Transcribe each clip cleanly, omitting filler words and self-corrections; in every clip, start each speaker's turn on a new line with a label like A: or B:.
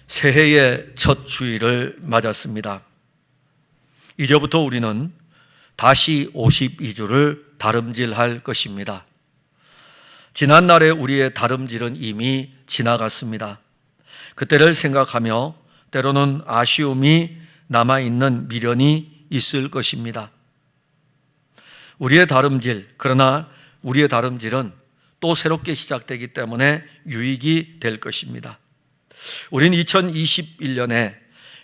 A: 새해의 첫 주일을 맞았습니다. 이제부터 우리는 다시 52주를 다름질할 것입니다. 지난날에 우리의 다름질은 이미 지나갔습니다. 그때를 생각하며 때로는 아쉬움이 남아있는 미련이 있을 것입니다. 그러나 우리의 다름질은 또 새롭게 시작되기 때문에 유익이 될 것입니다. 우리는 2021년에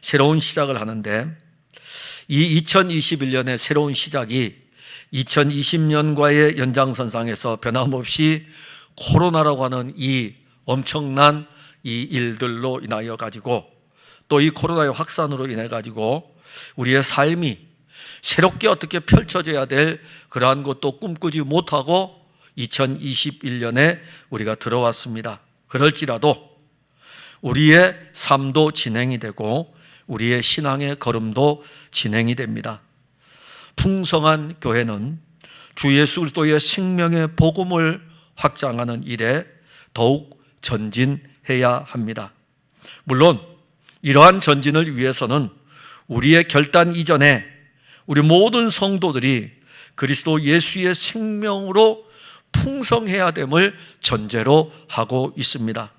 A: 새로운 시작을 하는데, 이 2021년의 새로운 시작이 2020년과의 연장선상에서 변함없이 코로나라고 하는 이 엄청난 이 일들로 인하여 가지고, 또 이 코로나의 확산으로 인해 가지고 우리의 삶이 새롭게 어떻게 펼쳐져야 될 그러한 것도 꿈꾸지 못하고 2021년에 우리가 들어왔습니다. 그럴지라도 우리의 삶도 진행이 되고 우리의 신앙의 걸음도 진행이 됩니다. 풍성한 교회는 주 예수 그리스도의 생명의 복음을 확장하는 일에 더욱 전진해야 합니다. 물론 이러한 전진을 위해서는 우리의 결단 이전에 우리 모든 성도들이 그리스도 예수의 생명으로 풍성해야 됨을 전제로 하고 있습니다.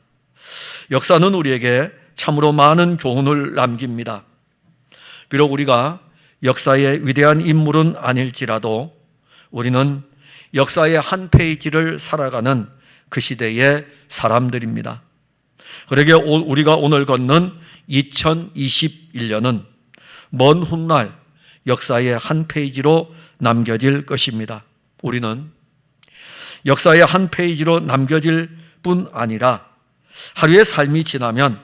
A: 역사는 우리에게 참으로 많은 교훈을 남깁니다. 비록 우리가 역사의 위대한 인물은 아닐지라도 우리는 역사의 한 페이지를 살아가는 그 시대의 사람들입니다. 그러게 우리가 오늘 걷는 2021년은 먼 훗날 역사의 한 페이지로 남겨질 것입니다. 우리는 역사의 한 페이지로 남겨질 뿐 아니라 하루의 삶이 지나면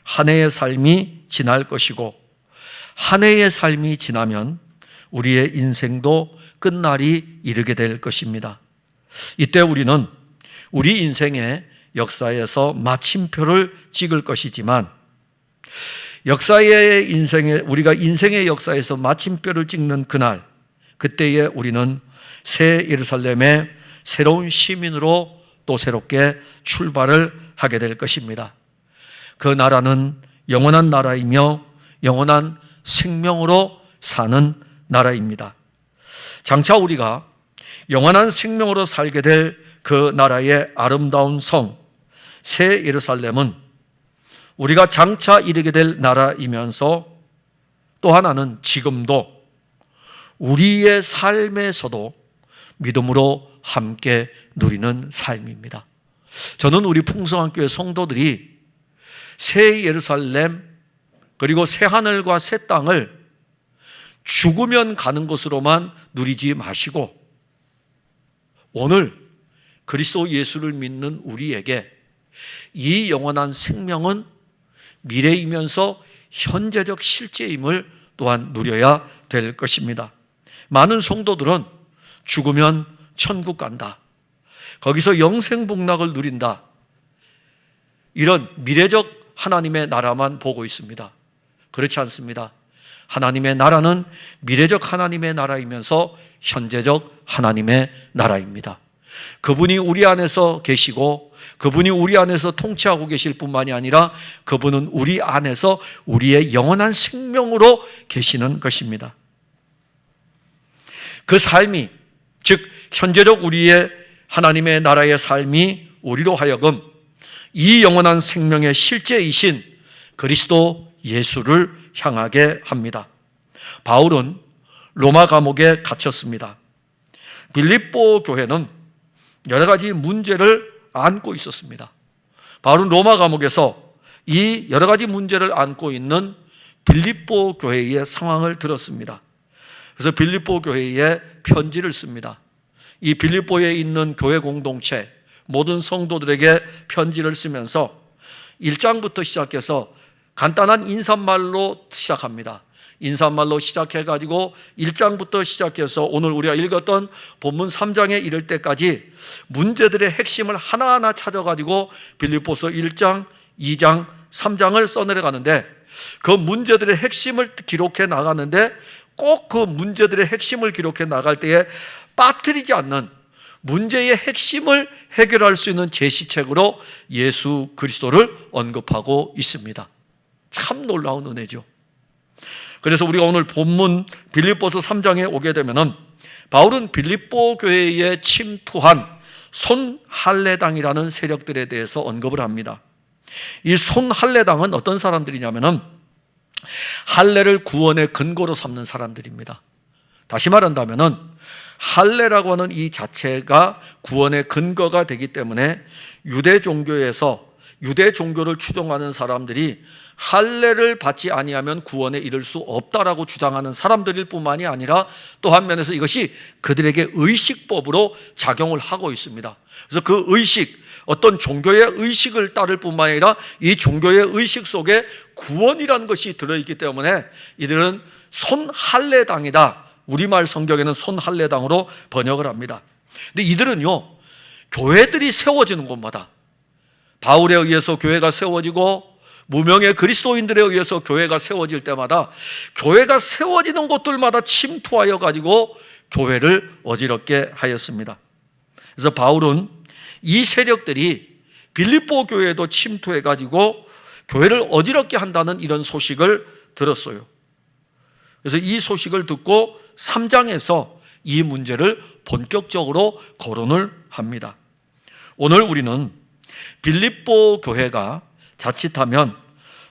A: 한 해의 삶이 지날 것이고, 한 해의 삶이 지나면 우리의 인생도 끝날이 이르게 될 것입니다. 이때 우리는 우리 인생의 역사에서 마침표를 찍을 것이지만, 우리가 인생의 역사에서 마침표를 찍는 그날, 그때에 우리는 새 예루살렘의 새로운 시민으로 또 새롭게 출발을 하게 될 것입니다. 그 나라는 영원한 나라이며 영원한 생명으로 사는 나라입니다. 장차 우리가 영원한 생명으로 살게 될 그 나라의 아름다운 성, 새 예루살렘은 우리가 장차 이르게 될 나라이면서 또 하나는 지금도 우리의 삶에서도 믿음으로 함께 누리는 삶입니다. 저는 우리 풍성한 교회 성도들이 새 예루살렘 그리고 새 하늘과 새 땅을 죽으면 가는 것으로만 누리지 마시고, 오늘 그리스도 예수를 믿는 우리에게 이 영원한 생명은 미래이면서 현재적 실제임을 또한 누려야 될 것입니다. 많은 성도들은 죽으면 천국 간다, 거기서 영생복락을 누린다, 이런 미래적 하나님의 나라만 보고 있습니다. 그렇지 않습니다. 하나님의 나라는 미래적 하나님의 나라이면서 현재적 하나님의 나라입니다. 그분이 우리 안에서 계시고 그분이 우리 안에서 통치하고 계실 뿐만이 아니라 그분은 우리 안에서 우리의 영원한 생명으로 계시는 것입니다. 그 삶이, 즉 현재적 우리의 하나님의 나라의 삶이 우리로 하여금 이 영원한 생명의 실제이신 그리스도 예수를 향하게 합니다. 바울은 로마 감옥에 갇혔습니다. 빌립보 교회는 여러 가지 문제를 안고 있었습니다. 바울은 로마 감옥에서 이 여러 가지 문제를 안고 있는 빌립보 교회의 상황을 들었습니다. 그래서 빌립보 교회에 편지를 씁니다. 이 빌립보에 있는 교회 공동체 모든 성도들에게 편지를 쓰면서 1장부터 시작해서 간단한 인사말로 시작합니다. 인사말로 시작해가지고 1장부터 시작해서 오늘 우리가 읽었던 본문 3장에 이를 때까지 문제들의 핵심을 하나하나 찾아가지고 빌립보서 1장, 2장, 3장을 써내려가는데, 그 문제들의 핵심을 기록해 나가는데 꼭 그 문제들의 핵심을 기록해 나갈 때에 빠뜨리지 않는 문제의 핵심을 해결할 수 있는 제시책으로 예수 그리스도를 언급하고 있습니다. 참 놀라운 은혜죠. 그래서 우리가 오늘 본문 빌립보서 3장에 오게 되면은 바울은 빌립보 교회에 침투한 손할례당이라는 세력들에 대해서 언급을 합니다. 이 손할례당은 어떤 사람들이냐면은 할례를 구원의 근거로 삼는 사람들입니다. 다시 말한다면은 할례라고 하는 이 자체가 구원의 근거가 되기 때문에 유대 종교에서 유대 종교를 추종하는 사람들이 할례를 받지 아니하면 구원에 이를 수 없다라고 주장하는 사람들일 뿐만이 아니라 또 한면에서 이것이 그들에게 의식법으로 작용을 하고 있습니다. 그래서 그 의식, 어떤 종교의 의식을 따를 뿐만 아니라 이 종교의 의식 속에 구원이라는 것이 들어있기 때문에 이들은 손할례당이다. 우리말 성경에는 손할례당으로 번역을 합니다. 근데 이들은요, 교회들이 세워지는 곳마다 바울에 의해서 교회가 세워지고 무명의 그리스도인들에 의해서 교회가 세워질 때마다 교회가 세워지는 곳들마다 침투하여 가지고 교회를 어지럽게 하였습니다. 그래서 바울은 이 세력들이 빌립보 교회에도 침투해 가지고 교회를 어지럽게 한다는 이런 소식을 들었어요. 그래서 이 소식을 듣고 3장에서 이 문제를 본격적으로 거론을 합니다. 오늘 우리는 빌립보 교회가 자칫하면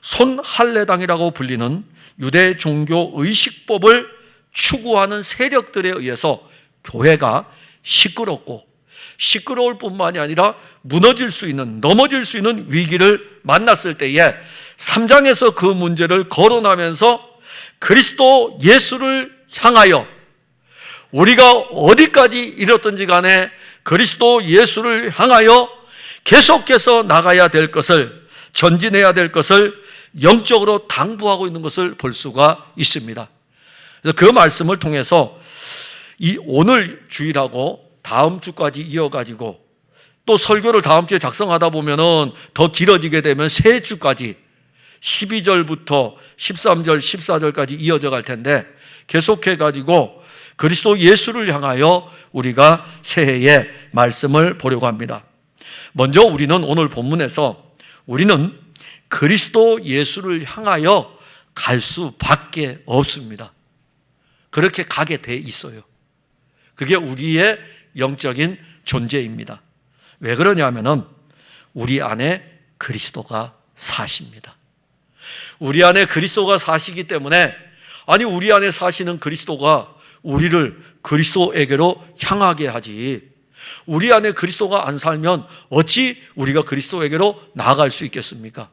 A: 손할례당이라고 불리는 유대 종교 의식법을 추구하는 세력들에 의해서 교회가 시끄럽고 시끄러울 뿐만이 아니라 무너질 수 있는, 넘어질 수 있는 위기를 만났을 때에 3장에서 그 문제를 거론하면서 그리스도 예수를 향하여 우리가 어디까지 이뤘든지 간에 그리스도 예수를 향하여 계속해서 나가야 될 것을, 전진해야 될 것을 영적으로 당부하고 있는 것을 볼 수가 있습니다. 그래서 그 말씀을 통해서 이 오늘 주일하고 다음 주까지 이어가지고 또 설교를 다음 주에 작성하다 보면은 더 길어지게 되면 세 주까지 12절부터 13절, 14절까지 이어져 갈 텐데 계속해 가지고 그리스도 예수를 향하여 우리가 새해에 말씀을 보려고 합니다. 먼저 우리는 오늘 본문에서 우리는 그리스도 예수를 향하여 갈 수밖에 없습니다. 그렇게 가게 돼 있어요. 그게 우리의 영적인 존재입니다. 왜 그러냐면은 우리 안에 그리스도가 사십니다. 우리 안에 그리스도가 사시기 때문에, 아니 우리 안에 사시는 그리스도가 우리를 그리스도에게로 향하게 하지, 우리 안에 그리스도가 안 살면 어찌 우리가 그리스도에게로 나아갈 수 있겠습니까?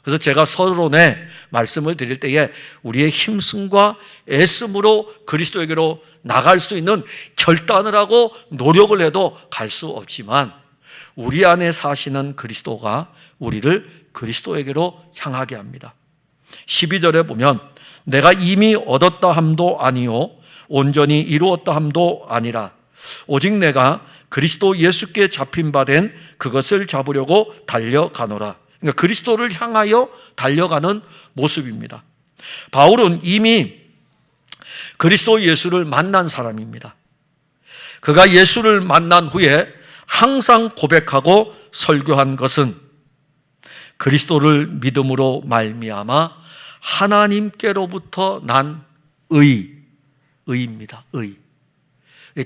A: 그래서 제가 서론에 말씀을 드릴 때에 우리의 힘씀과 애씀으로 그리스도에게로 나갈 수 있는 결단을 하고 노력을 해도 갈 수 없지만 우리 안에 사시는 그리스도가 우리를 그리스도에게로 향하게 합니다. 12절에 보면 내가 이미 얻었다 함도 아니요 온전히 이루었다 함도 아니라 오직 내가 그리스도 예수께 잡힌 바 된 그것을 잡으려고 달려가노라. 그러니까 그리스도를 향하여 달려가는 모습입니다. 바울은 이미 그리스도 예수를 만난 사람입니다. 그가 예수를 만난 후에 항상 고백하고 설교한 것은 그리스도를 믿음으로 말미암아 하나님께로부터 난 의입니다. 의.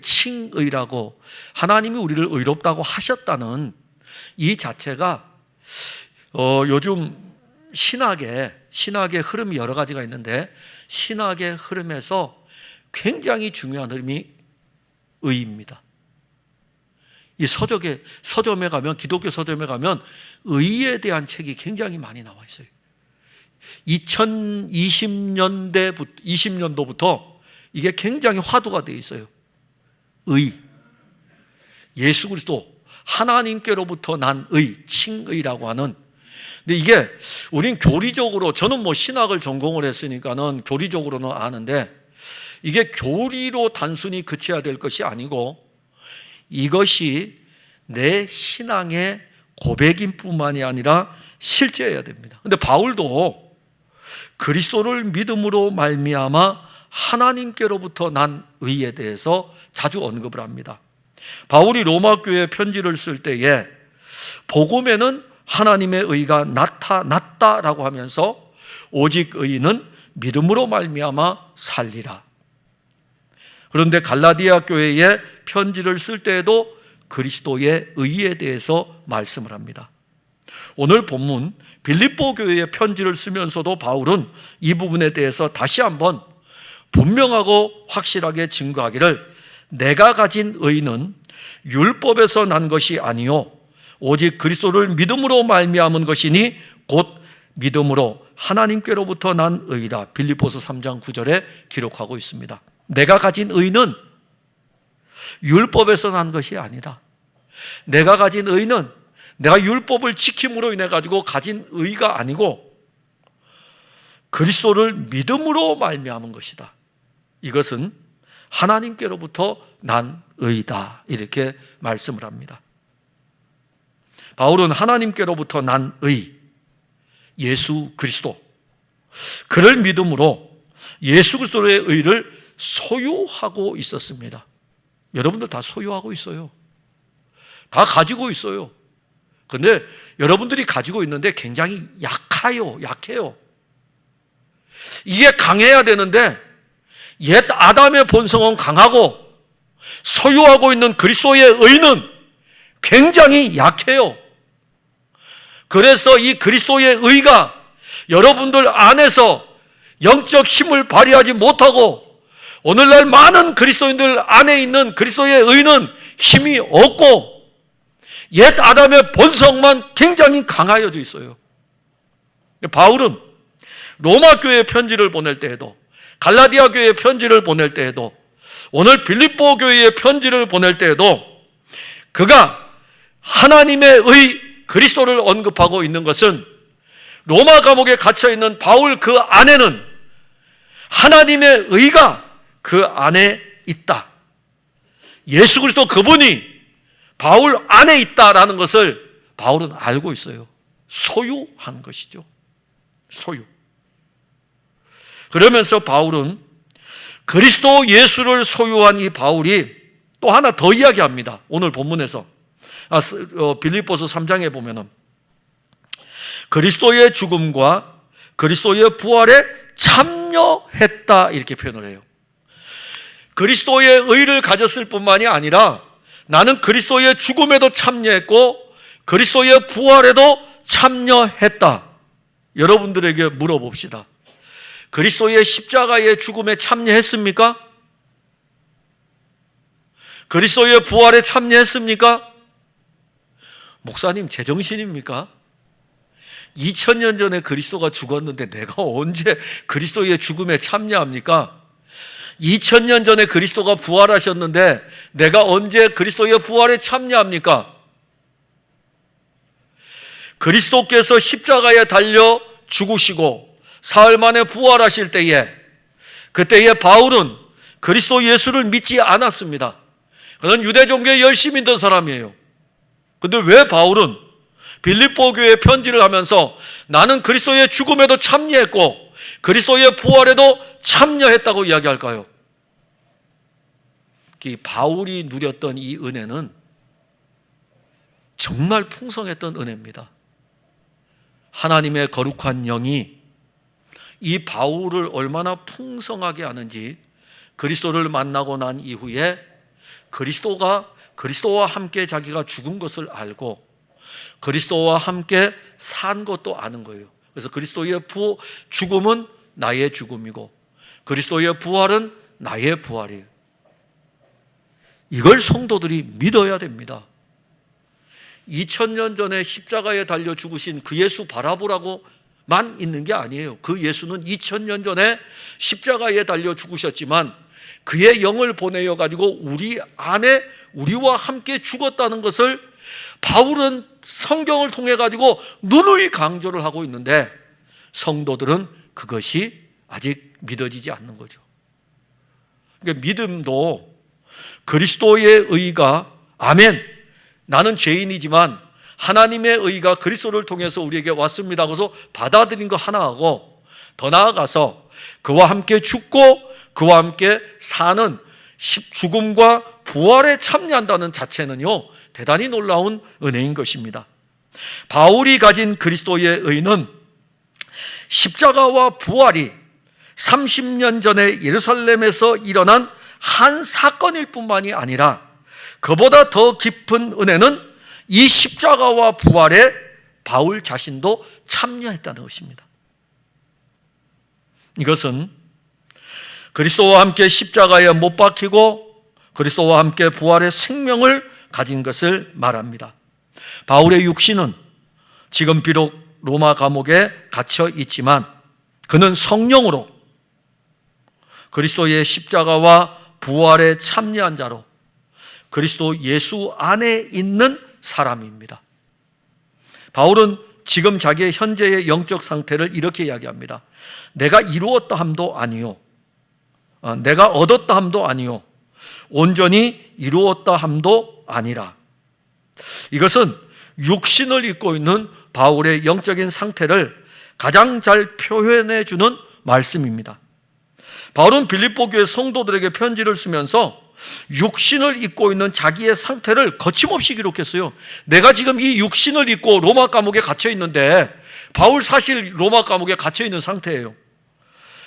A: 칭의라고, 하나님이 우리를 의롭다고 하셨다는 이 자체가 요즘 신학의 흐름이 여러 가지가 있는데 신학의 흐름에서 굉장히 중요한 흐름이 의입니다. 이 서점에 가면, 기독교 서점에 가면 의에 대한 책이 굉장히 많이 나와 있어요. 2020년도부터 이게 굉장히 화두가 되어 있어요. 의, 예수 그리스도, 하나님께로부터 난 의, 칭의라고 하는. 근데 이게 우린 교리적으로, 저는 뭐 신학을 전공을 했으니까는 교리적으로는 아는데 이게 교리로 단순히 그쳐야 될 것이 아니고 이것이 내 신앙의 고백인 뿐만이 아니라 실제여야 됩니다. 근데 바울도 그리스도를 믿음으로 말미암아 하나님께로부터 난 의에 대해서 자주 언급을 합니다. 바울이 로마 교회에 편지를 쓸 때에 복음에는 하나님의 의가 나타났다라고 하면서 오직 의인은 믿음으로 말미암아 살리라. 그런데 갈라디아 교회에 편지를 쓸 때에도 그리스도의 의에 대해서 말씀을 합니다. 오늘 본문 빌립보 교회에 편지를 쓰면서도 바울은 이 부분에 대해서 다시 한번 분명하고 확실하게 증거하기를, 내가 가진 의는 율법에서 난 것이 아니요 오직 그리스도를 믿음으로 말미암은 것이니 곧 믿음으로 하나님께로부터 난 의라. 빌립보서 3장 9절에 기록하고 있습니다. 내가 가진 의는 율법에서 난 것이 아니다. 내가 가진 의는 내가 율법을 지킴으로 인해 가지고 가진 의가 아니고 그리스도를 믿음으로 말미암은 것이다. 이것은 하나님께로부터 난 의다. 이렇게 말씀을 합니다. 바울은 하나님께로부터 난 의, 예수 그리스도, 그를 믿음으로 예수 그리스도의 의를 소유하고 있었습니다. 여러분들 다 소유하고 있어요. 다 가지고 있어요. 그런데 여러분들이 가지고 있는데 굉장히 약해요. 이게 강해야 되는데 옛 아담의 본성은 강하고 소유하고 있는 그리스도의 의는 굉장히 약해요. 그래서 이 그리스도의 의가 여러분들 안에서 영적 힘을 발휘하지 못하고 오늘날 많은 그리스도인들 안에 있는 그리스도의 의는 힘이 없고 옛 아담의 본성만 굉장히 강하여져 있어요. 바울은 로마 교회에 편지를 보낼 때에도, 갈라디아 교회에 편지를 보낼 때에도, 오늘 빌립보 교회에 편지를 보낼 때에도 그가 하나님의 의 그리스도를 언급하고 있는 것은 로마 감옥에 갇혀 있는 바울 그 안에는 하나님의 의가 그 안에 있다. 예수 그리스도 그분이 바울 안에 있다라는 것을 바울은 알고 있어요. 소유한 것이죠. 소유. 그러면서 바울은 그리스도 예수를 소유한 이 바울이 또 하나 더 이야기합니다. 오늘 본문에서 빌립보서 3장에 보면은 그리스도의 죽음과 그리스도의 부활에 참여했다 이렇게 표현을 해요. 그리스도의 의를 가졌을 뿐만이 아니라 나는 그리스도의 죽음에도 참여했고 그리스도의 부활에도 참여했다. 여러분들에게 물어봅시다. 그리스도의 십자가의 죽음에 참여했습니까? 그리스도의 부활에 참여했습니까? 목사님 제정신입니까? 2000년 전에 그리스도가 죽었는데 내가 언제 그리스도의 죽음에 참여합니까? 2000년 전에 그리스도가 부활하셨는데 내가 언제 그리스도의 부활에 참여합니까? 그리스도께서 십자가에 달려 죽으시고 사흘 만에 부활하실 때에, 그때에 바울은 그리스도 예수를 믿지 않았습니다. 그는 유대 종교에 열심히 있던 사람이에요. 그런데 왜 바울은 빌립보 교회에 편지를 하면서 나는 그리스도의 죽음에도 참여했고 그리스도의 부활에도 참여했다고 이야기할까요? 바울이 누렸던 이 은혜는 정말 풍성했던 은혜입니다. 하나님의 거룩한 영이 이 바울을 얼마나 풍성하게 하는지 그리스도를 만나고 난 이후에 그리스도와 함께 자기가 죽은 것을 알고 그리스도와 함께 산 것도 아는 거예요. 그래서 그리스도의 죽음은 나의 죽음이고 그리스도의 부활은 나의 부활이에요. 이걸 성도들이 믿어야 됩니다. 2000년 전에 십자가에 달려 죽으신 그 예수 바라보라고만 있는 게 아니에요. 그 예수는 2000년 전에 십자가에 달려 죽으셨지만 그의 영을 보내어 가지고 우리 안에 우리와 함께 죽었다는 것을 바울은 성경을 통해 가지고 누누이 강조를 하고 있는데 성도들은 그것이 아직 믿어지지 않는 거죠. 그러니까 믿음도 그리스도의 의가 아멘, 나는 죄인이지만 하나님의 의가 그리스도를 통해서 우리에게 왔습니다 하고서 받아들인 거 하나하고 더 나아가서 그와 함께 죽고 그와 함께 사는 죽음과 부활에 참여한다는 자체는요 대단히 놀라운 은혜인 것입니다. 바울이 가진 그리스도의 의는 십자가와 부활이 30년 전에 예루살렘에서 일어난 한 사건일 뿐만이 아니라 그보다 더 깊은 은혜는 이 십자가와 부활에 바울 자신도 참여했다는 것입니다. 이것은 그리스도와 함께 십자가에 못 박히고 그리스도와 함께 부활의 생명을 가진 것을 말합니다. 바울의 육신은 지금 비록 로마 감옥에 갇혀 있지만 그는 성령으로 그리스도의 십자가와 부활에 참여한 자로 그리스도 예수 안에 있는 사람입니다. 바울은 지금 자기의 현재의 영적 상태를 이렇게 이야기합니다. 내가 이루었다 함도 아니요, 내가 얻었다 함도 아니요, 온전히 이루었다 함도 아니라. 이것은 육신을 입고 있는 바울의 영적인 상태를 가장 잘 표현해 주는 말씀입니다. 바울은 빌립보 교회 성도들에게 편지를 쓰면서 육신을 입고 있는 자기의 상태를 거침없이 기록했어요. 내가 지금 이 육신을 입고 로마 감옥에 갇혀 있는데 바울 사실 로마 감옥에 갇혀 있는 상태예요.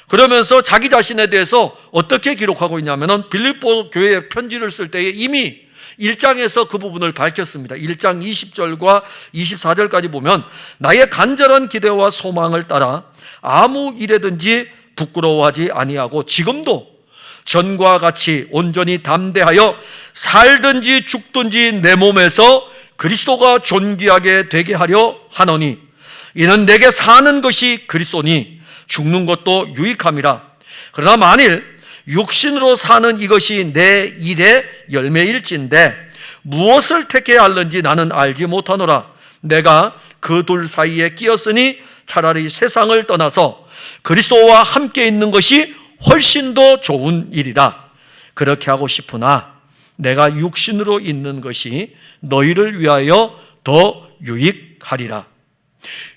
A: 그러면서 자기 자신에 대해서 어떻게 기록하고 있냐면은 빌립보 교회에 편지를 쓸 때에 이미 1장에서 그 부분을 밝혔습니다. 1장 20절과 24절까지 보면 나의 간절한 기대와 소망을 따라 아무 일에든지 부끄러워하지 아니하고 지금도 전과 같이 온전히 담대하여 살든지 죽든지 내 몸에서 그리스도가 존귀하게 되게 하려 하노니 이는 내게 사는 것이 그리스도니 죽는 것도 유익함이라. 그러나 만일 육신으로 사는 이것이 내 일의 열매일진데 무엇을 택해야 할는지 나는 알지 못하노라. 내가 그 둘 사이에 끼었으니 차라리 세상을 떠나서 그리스도와 함께 있는 것이 훨씬 더 좋은 일이라. 그렇게 하고 싶으나 내가 육신으로 있는 것이 너희를 위하여 더 유익하리라.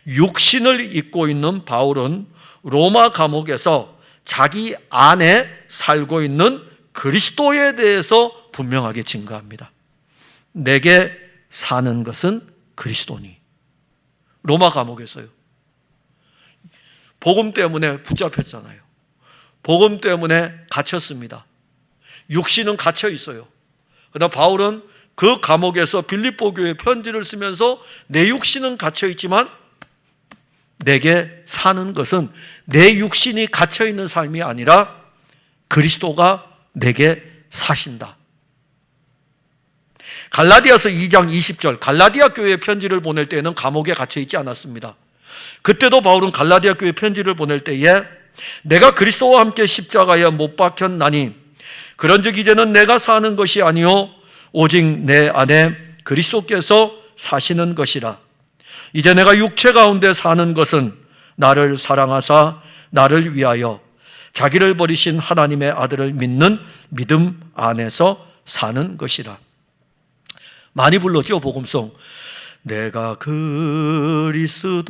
A: 육신을 입고 있는 바울은 로마 감옥에서 자기 안에 살고 있는 그리스도에 대해서 분명하게 증거합니다. 내게 사는 것은 그리스도니. 로마 감옥에서요. 복음 때문에 붙잡혔잖아요. 복음 때문에 갇혔습니다. 육신은 갇혀 있어요. 그러나 바울은 그 감옥에서 빌립보 교회에 편지를 쓰면서 내 육신은 갇혀 있지만 내게 사는 것은 내 육신이 갇혀 있는 삶이 아니라 그리스도가 내게 사신다. 갈라디아서 2장 20절, 갈라디아 교회에 편지를 보낼 때에는 감옥에 갇혀 있지 않았습니다. 그때도 바울은 갈라디아 교회에 편지를 보낼 때에 내가 그리스도와 함께 십자가에 못 박혔나니 그런즉 이제는 내가 사는 것이 아니요 오직 내 안에 그리스도께서 사시는 것이라. 이제 내가 육체 가운데 사는 것은 나를 사랑하사 나를 위하여 자기를 버리신 하나님의 아들을 믿는 믿음 안에서 사는 것이라. 많이 불렀죠, 복음송. 내가 그리스도와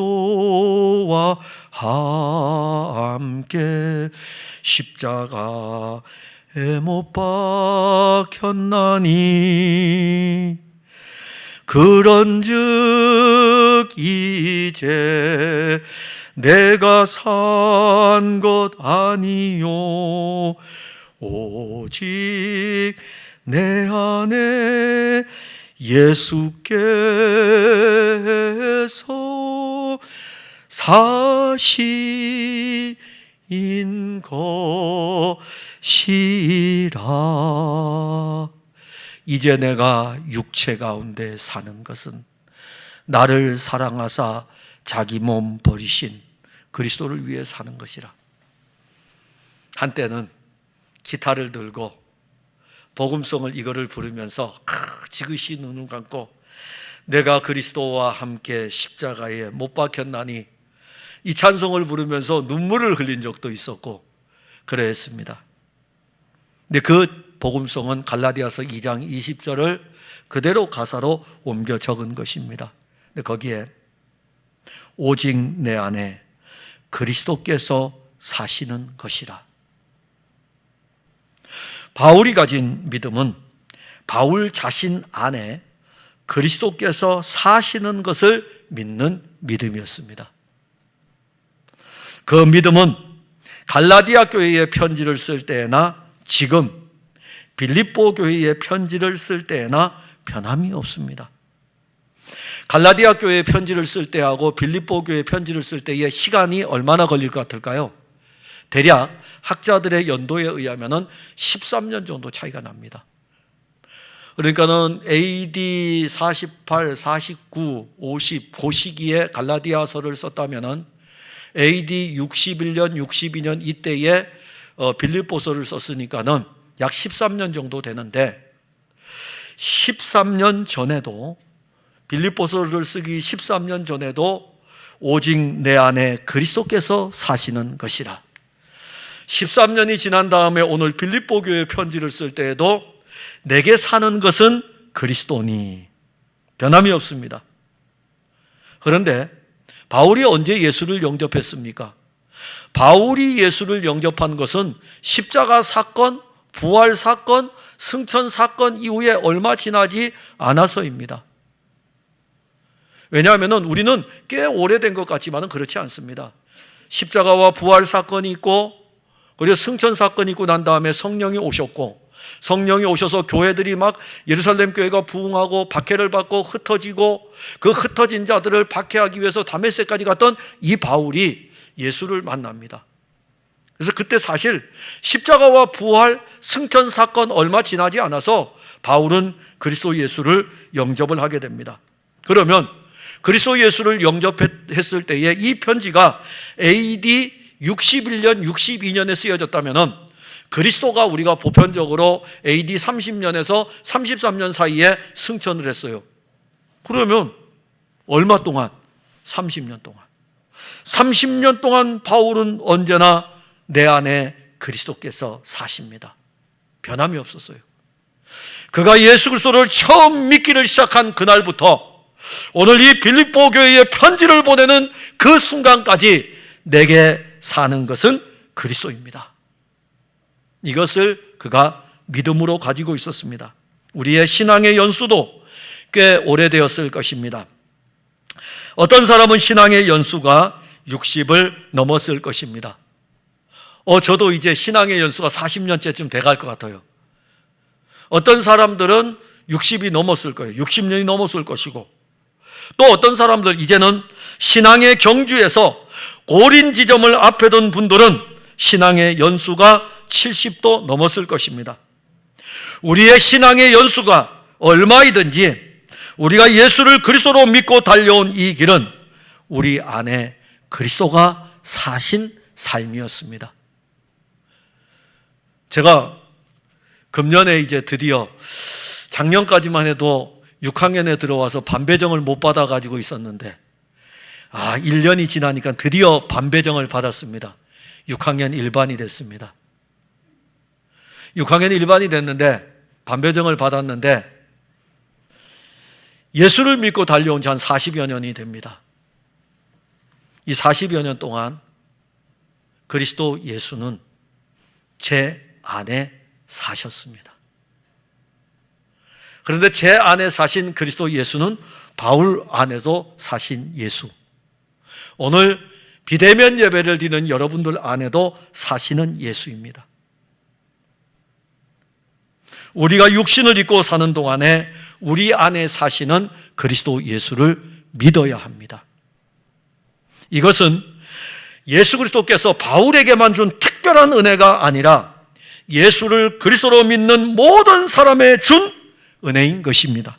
A: 함께 십자가에 못 박혔나니 그런즉 이제 내가 산 것 아니요 오직 내 안에 예수께서 사신 것이라. 이제 내가 육체 가운데 사는 것은 나를 사랑하사 자기 몸 버리신 그리스도를 위해 사는 것이라. 한때는 기타를 들고 복음송을 이거를 부르면서 지그시 눈을 감고 내가 그리스도와 함께 십자가에 못 박혔나니 이 찬송을 부르면서 눈물을 흘린 적도 있었고 그랬습니다. 근데 그 복음송은 갈라디아서 2장 20절을 그대로 가사로 옮겨 적은 것입니다. 근데 거기에 오직 내 안에 그리스도께서 사시는 것이라. 바울이 가진 믿음은 바울 자신 안에 그리스도께서 사시는 것을 믿는 믿음이었습니다. 그 믿음은 갈라디아 교회에 편지를 쓸 때나 지금 빌립보 교회에 편지를 쓸 때나 변함이 없습니다. 갈라디아 교회에 편지를 쓸 때하고 빌립보 교회에 편지를 쓸 때의 시간이 얼마나 걸릴 것 같을까요? 대략 학자들의 연도에 의하면 13년 정도 차이가 납니다. 그러니까는 AD 48, 49, 50, 그 시기에 갈라디아서를 썼다면은 AD 61년, 62년 이때에 빌립보서를 썼으니까는 약 13년 정도 되는데 13년 전에도 빌립보서를 쓰기 13년 전에도 오직 내 안에 그리스도께서 사시는 것이라. 13년이 지난 다음에 오늘 빌립보 교회 편지를 쓸 때에도 내게 사는 것은 그리스도니 변함이 없습니다. 그런데 바울이 언제 예수를 영접했습니까? 바울이 예수를 영접한 것은 십자가 사건, 부활 사건, 승천 사건 이후에 얼마 지나지 않아서입니다. 왜냐하면 우리는 꽤 오래된 것 같지만 그렇지 않습니다. 십자가와 부활 사건이 있고 그리고 승천 사건이 있고 난 다음에 성령이 오셨고, 성령이 오셔서 교회들이 막 예루살렘 교회가 부흥하고 박해를 받고 흩어지고, 그 흩어진 자들을 박해하기 위해서 다메섹까지 갔던 이 바울이 예수를 만납니다. 그래서 그때 사실 십자가와 부활, 승천 사건 얼마 지나지 않아서 바울은 그리스도 예수를 영접을 하게 됩니다. 그러면 그리스도 예수를 영접했을 때에 이 편지가 AD 61년, 62년에 쓰여졌다면 그리스도가 우리가 보편적으로 AD 30년에서 33년 사이에 승천을 했어요. 그러면 얼마 동안? 30년 동안. 30년 동안 바울은 언제나 내 안에 그리스도께서 사십니다. 변함이 없었어요. 그가 예수 그리스도를 처음 믿기를 시작한 그날부터 오늘 이 빌립보 교회에 편지를 보내는 그 순간까지 내게 사는 것은 그리스도입니다. 이것을 그가 믿음으로 가지고 있었습니다. 우리의 신앙의 연수도 꽤 오래되었을 것입니다. 어떤 사람은 신앙의 연수가 60을 넘었을 것입니다. 저도 이제 신앙의 연수가 40년째쯤 돼갈 것 같아요. 어떤 사람들은 60이 넘었을 거예요. 60년이 넘었을 것이고, 또 어떤 사람들 이제는 신앙의 경주에서 고린 지점을 앞에 둔 분들은 신앙의 연수가 70도 넘었을 것입니다. 우리의 신앙의 연수가 얼마이든지 우리가 예수를 그리스도로 믿고 달려온 이 길은 우리 안에 그리스도가 사신 삶이었습니다. 제가 금년에 이제 드디어, 작년까지만 해도 6학년에 들어와서 반배정을 못 받아가지고 있었는데 1년이 지나니까 드디어 반배정을 받았습니다. 6학년 1반이 됐습니다. 6학년 1반이 됐는데 반배정을 받았는데 예수를 믿고 달려온 지 한 40여 년이 됩니다. 이 40여 년 동안 그리스도 예수는 제 안에 사셨습니다. 그런데 제 안에 사신 그리스도 예수는 바울 안에도 사신 예수, 오늘 비대면 예배를 드리는 여러분들 안에도 사시는 예수입니다. 우리가 육신을 입고 사는 동안에 우리 안에 사시는 그리스도 예수를 믿어야 합니다. 이것은 예수 그리스도께서 바울에게만 준 특별한 은혜가 아니라 예수를 그리스도로 믿는 모든 사람에 준 은혜인 것입니다.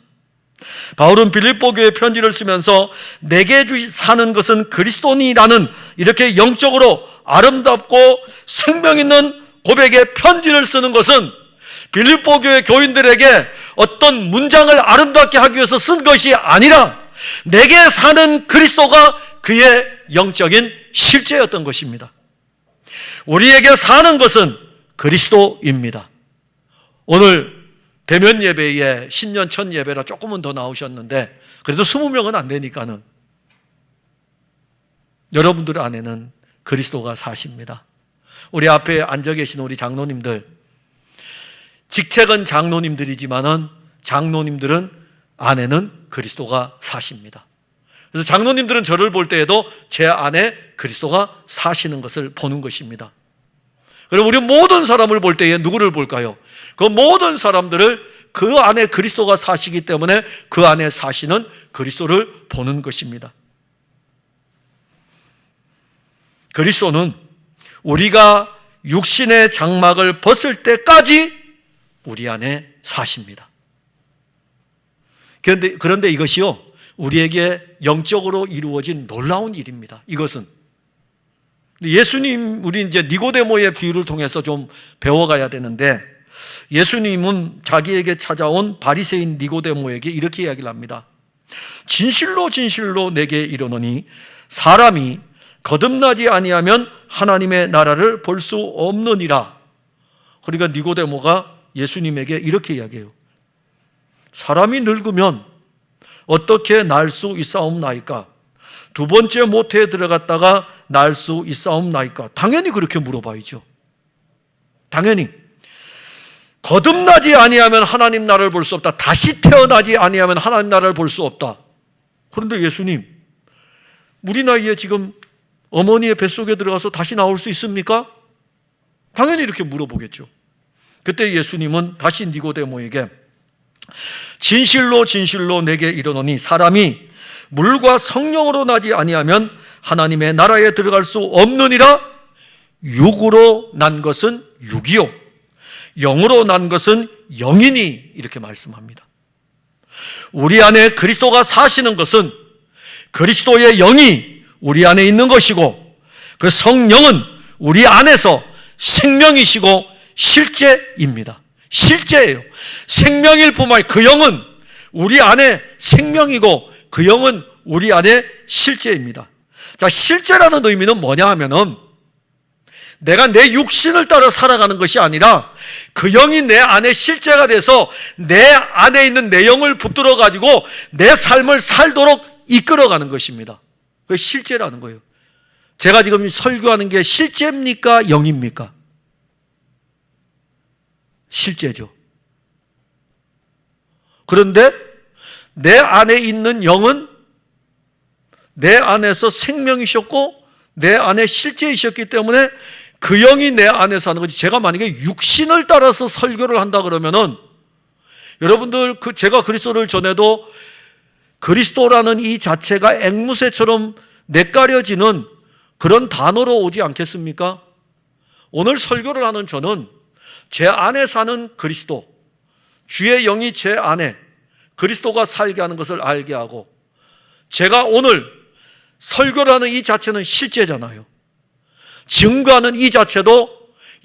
A: 바울은 빌립보 교회 편지를 쓰면서 내게 사는 것은 그리스도니라는 이렇게 영적으로 아름답고 생명 있는 고백의 편지를 쓰는 것은 빌립보 교회 교인들에게 어떤 문장을 아름답게 하기 위해서 쓴 것이 아니라 내게 사는 그리스도가 그의 영적인 실제였던 것입니다. 우리에게 사는 것은 그리스도입니다. 오늘 대면 예배에 신년 첫 예배라 조금은 더 나오셨는데 그래도 20명은 안 되니까는 여러분들 안에는 그리스도가 사십니다. 우리 앞에 앉아 계신 우리 장로님들, 직책은 장로님들이지만은 장로님들은 안에는 그리스도가 사십니다. 그래서 장로님들은 저를 볼 때에도 제 안에 그리스도가 사시는 것을 보는 것입니다. 그리고 우리 모든 사람을 볼 때에 누구를 볼까요? 그 모든 사람들을 그 안에 그리스도가 사시기 때문에 그 안에 사시는 그리스도를 보는 것입니다. 그리스도는 우리가 육신의 장막을 벗을 때까지 우리 안에 사십니다. 그런데 이것이요, 우리에게 영적으로 이루어진 놀라운 일입니다. 이것은 예수님, 우리 이제 니고데모의 비유를 통해서 좀 배워가야 되는데, 예수님은 자기에게 찾아온 바리새인 니고데모에게 이렇게 이야기를 합니다. 진실로 진실로 내게 이르노니 사람이 거듭나지 아니하면 하나님의 나라를 볼 수 없느니라. 그러니까 니고데모가 예수님에게 이렇게 이야기해요. 사람이 늙으면 어떻게 날 수 있사옵나이까? 두 번째 모태에 들어갔다가 날 수 있사옵나이까? 당연히 그렇게 물어봐야죠. 당연히. 거듭나지 아니하면 하나님 나라를 볼 수 없다. 다시 태어나지 아니하면 하나님 나라를 볼 수 없다. 그런데 예수님, 우리 나이에 지금 어머니의 뱃속에 들어가서 다시 나올 수 있습니까? 당연히 이렇게 물어보겠죠. 그때 예수님은 다시 니고데모에게 진실로 진실로 내게 이르노니 사람이 물과 성령으로 나지 아니하면 하나님의 나라에 들어갈 수 없느니라. 육으로 난 것은 육이요 영으로 난 것은 영이니, 이렇게 말씀합니다. 우리 안에 그리스도가 사시는 것은 그리스도의 영이 우리 안에 있는 것이고, 그 성령은 우리 안에서 생명이시고 실제입니다. 실제예요. 생명일 뿐만 아니라 그 영은 우리 안에 생명이고 그 영은 우리 안에 실제입니다. 자, 실제라는 의미는 뭐냐 하면은 내가 내 육신을 따라 살아가는 것이 아니라 그 영이 내 안에 실제가 돼서 내 안에 있는 내 영을 붙들어 가지고 내 삶을 살도록 이끌어가는 것입니다. 그게 실제라는 거예요. 제가 지금 설교하는 게 실제입니까? 영입니까? 실제죠. 그런데 내 안에 있는 영은 내 안에서 생명이셨고 내 안에 실제이셨기 때문에 그 영이 내 안에 사는 거지. 제가 만약에 육신을 따라서 설교를 한다 그러면은 여러분들 제가 그리스도를 전해도 그리스도라는 이 자체가 앵무새처럼 낯가려지는 그런 단어로 오지 않겠습니까? 오늘 설교를 하는 저는 제 안에 사는 그리스도, 주의 영이 제 안에 그리스도가 살게 하는 것을 알게 하고, 제가 오늘 설교를 하는 이 자체는 실제잖아요. 증거하는 이 자체도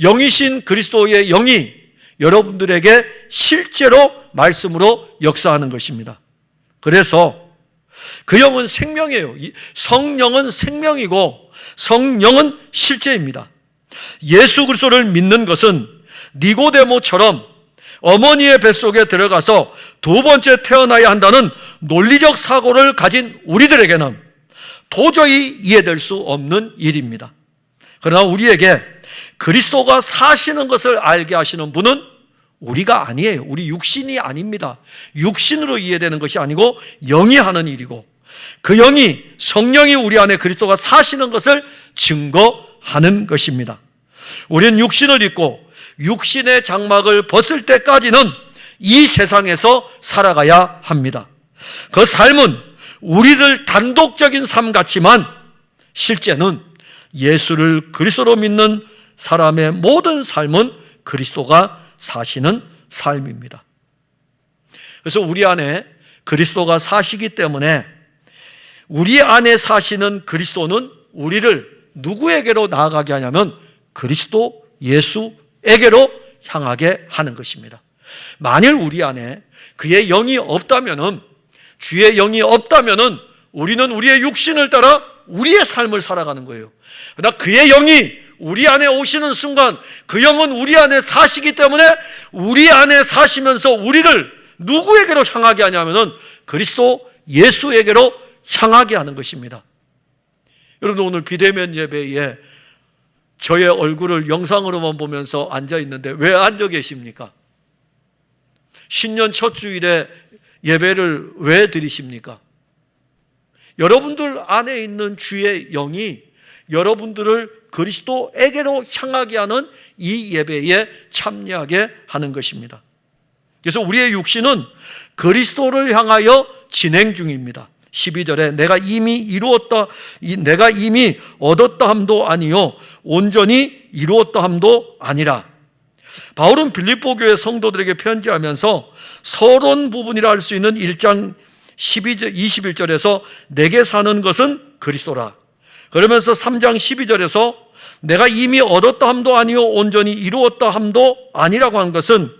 A: 영이신 그리스도의 영이 여러분들에게 실제로 말씀으로 역사하는 것입니다. 그래서 그 영은 생명이에요. 성령은 생명이고 성령은 실제입니다. 예수 그리스도를 믿는 것은 니고데모처럼 어머니의 뱃속에 들어가서 두 번째 태어나야 한다는 논리적 사고를 가진 우리들에게는 도저히 이해될 수 없는 일입니다. 그러나 우리에게 그리스도가 사시는 것을 알게 하시는 분은 우리가 아니에요. 우리 육신이 아닙니다. 육신으로 이해되는 것이 아니고 영이 하는 일이고, 그 영이, 성령이 우리 안에 그리스도가 사시는 것을 증거하는 것입니다. 우리는 육신을 입고 육신의 장막을 벗을 때까지는 이 세상에서 살아가야 합니다. 그 삶은 우리들 단독적인 삶 같지만 실제는 예수를 그리스도로 믿는 사람의 모든 삶은 그리스도가 사시는 삶입니다. 그래서 우리 안에 그리스도가 사시기 때문에 우리 안에 사시는 그리스도는 우리를 누구에게로 나아가게 하냐면 그리스도 예수에게로 향하게 하는 것입니다. 만일 우리 안에 그의 영이 없다면은, 주의 영이 없다면은 우리는 우리의 육신을 따라 우리의 삶을 살아가는 거예요. 그러나 그의 영이 우리 안에 오시는 순간 그 영은 우리 안에 사시기 때문에 우리 안에 사시면서 우리를 누구에게로 향하게 하냐면은 그리스도 예수에게로 향하게 하는 것입니다. 여러분, 오늘 비대면 예배에 저의 얼굴을 영상으로만 보면서 앉아 있는데 왜 앉아 계십니까? 신년 첫 주일에 예배를 왜 드리십니까? 여러분들 안에 있는 주의 영이 여러분들을 그리스도에게로 향하게 하는 이 예배에 참여하게 하는 것입니다. 그래서 우리의 육신은 그리스도를 향하여 진행 중입니다. 12절에 내가 이미 얻었다 함도 아니요 온전히 이루었다 함도 아니라. 바울은 빌립보 교회 성도들에게 편지하면서 서론 부분이라 할 수 있는 1장 21절에서 내게 사는 것은 그리스도라. 그러면서 3장 12절에서 내가 이미 얻었다 함도 아니요 온전히 이루었다 함도 아니라고 한 것은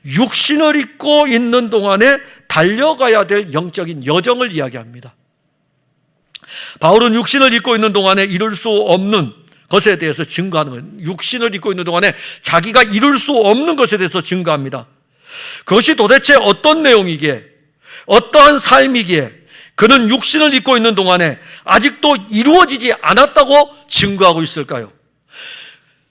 A: 육신을 입고 있는 동안에 달려가야 될 영적인 여정을 이야기합니다. 바울은 육신을 입고 있는 동안에 이룰 수 없는 것에 대해서 증거하는 거예요. 육신을 입고 있는 동안에 자기가 이룰 수 없는 것에 대해서 증거합니다. 그것이 도대체 어떤 내용이기에, 어떠한 삶이기에 그는 육신을 입고 있는 동안에 아직도 이루어지지 않았다고 증거하고 있을까요?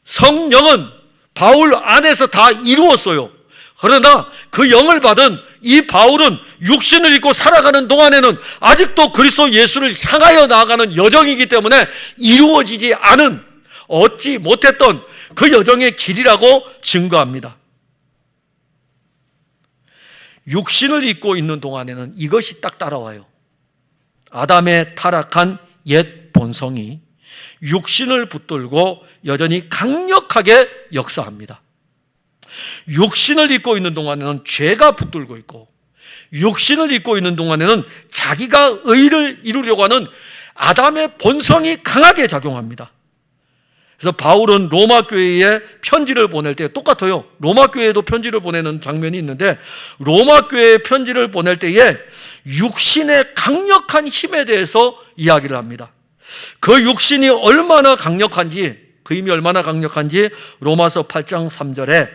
A: 성령은 바울 안에서 다 이루었어요. 그러나 그 영을 받은 이 바울은 육신을 입고 살아가는 동안에는 아직도 그리스도 예수를 향하여 나아가는 여정이기 때문에 이루어지지 않은, 얻지 못했던 그 여정의 길이라고 증거합니다. 육신을 입고 있는 동안에는 이것이 딱 따라와요. 아담의 타락한 옛 본성이 육신을 붙들고 여전히 강력하게 역사합니다. 육신을 입고 있는 동안에는 죄가 붙들고 있고, 육신을 입고 있는 동안에는 자기가 의를 이루려고 하는 아담의 본성이 강하게 작용합니다. 그래서 바울은 로마 교회에 편지를 보낼 때 똑같아요. 로마 교회에도 편지를 보내는 장면이 있는데, 로마 교회에 편지를 보낼 때에 육신의 강력한 힘에 대해서 이야기를 합니다. 그 육신이 얼마나 강력한지, 그 힘이 얼마나 강력한지 로마서 8장 3절에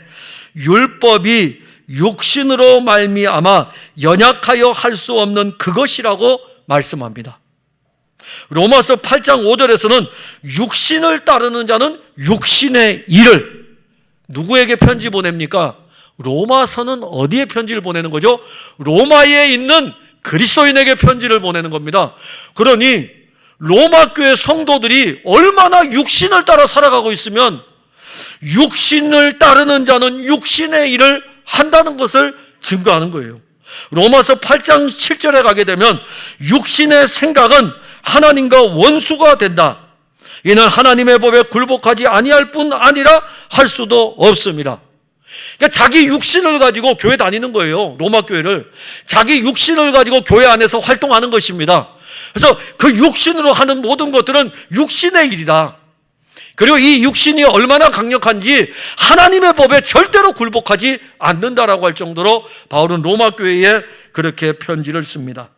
A: 율법이 육신으로 말미암아 연약하여 할 수 없는 그것이라고 말씀합니다. 로마서 8장 5절에서는 육신을 따르는 자는 육신의 일을, 누구에게 편지 보냅니까? 로마서는 어디에 편지를 보내는 거죠? 로마에 있는 그리스도인에게 편지를 보내는 겁니다. 그러니 로마 교회 성도들이 얼마나 육신을 따라 살아가고 있으면 육신을 따르는 자는 육신의 일을 한다는 것을 증거하는 거예요. 로마서 8장 7절에 가게 되면 육신의 생각은 하나님과 원수가 된다. 이는 하나님의 법에 굴복하지 아니할 뿐 아니라 할 수도 없습니다. 그러니까 자기 육신을 가지고 교회 다니는 거예요. 로마 교회를. 자기 육신을 가지고 교회 안에서 활동하는 것입니다. 그래서 그 육신으로 하는 모든 것들은 육신의 일이다. 그리고 이 육신이 얼마나 강력한지 하나님의 법에 절대로 굴복하지 않는다라고 할 정도로 바울은 로마 교회에 그렇게 편지를 씁니다.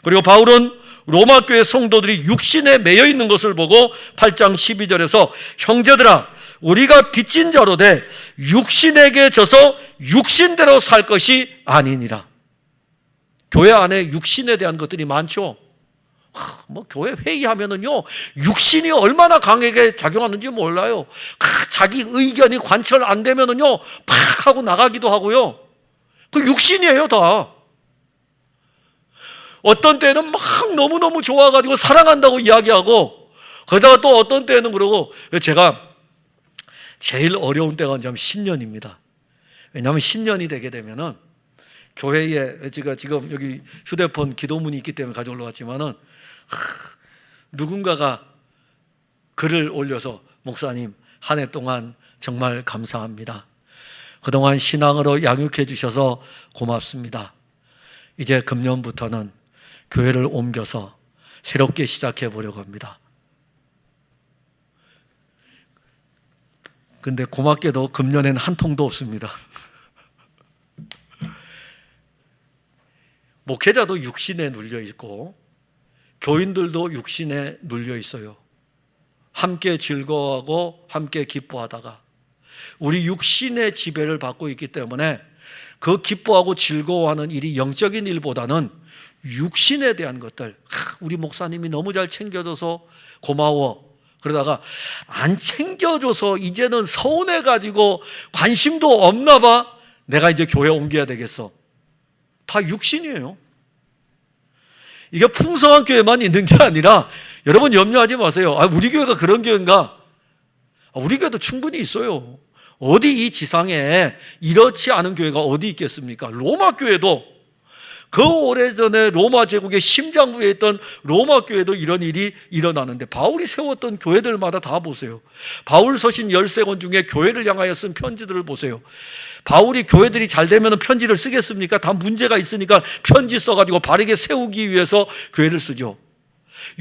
A: 그리고 바울은 로마 교회 성도들이 육신에 매여 있는 것을 보고 8장 12절에서 형제들아 우리가 빚진 자로되 육신에게 져서 육신대로 살 것이 아니니라. 교회 안에 육신에 대한 것들이 많죠. 교회 회의하면은요, 육신이 얼마나 강하게 작용하는지 몰라요. 자기 의견이 관철 안 되면은요, 팍 하고 나가기도 하고요. 그 육신이에요, 다. 어떤 때는 막 너무너무 좋아가지고 사랑한다고 이야기하고, 거기다가 또 어떤 때는 그러고, 제가 제일 어려운 때가 언제냐면 신년입니다. 왜냐하면 신년이 되게 되면은, 교회에 제가 지금 여기 휴대폰 기도문이 있기 때문에 가져 올라왔지만은, 누군가가 글을 올려서 목사님 한 해 동안 정말 감사합니다. 그동안 신앙으로 양육해 주셔서 고맙습니다. 이제 금년부터는 교회를 옮겨서 새롭게 시작해 보려고 합니다. 근데 고맙게도 금년에는 한 통도 없습니다. 목회자도 육신에 눌려 있고 교인들도 육신에 눌려 있어요. 함께 즐거워하고 함께 기뻐하다가 우리 육신의 지배를 받고 있기 때문에 그 기뻐하고 즐거워하는 일이 영적인 일보다는 육신에 대한 것들, 우리 목사님이 너무 잘 챙겨줘서 고마워. 그러다가 안 챙겨줘서 이제는 서운해가지고 관심도 없나 봐. 내가 이제 교회 옮겨야 되겠어. 다 육신이에요. 이게 풍성한 교회만 있는 게 아니라 여러분 염려하지 마세요. 우리 교회가 그런 교회인가? 우리 교회도 충분히 있어요. 어디 이 지상에 이렇지 않은 교회가 어디 있겠습니까? 로마 교회도, 그 오래전에 로마 제국의 심장부에 있던 로마 교회도 이런 일이 일어나는데, 바울이 세웠던 교회들마다 다 보세요. 바울 서신 13권 중에 교회를 향하여 쓴 편지들을 보세요. 바울이 교회들이 잘 되면 편지를 쓰겠습니까? 다 문제가 있으니까 편지 써가지고 바르게 세우기 위해서 교회를 쓰죠.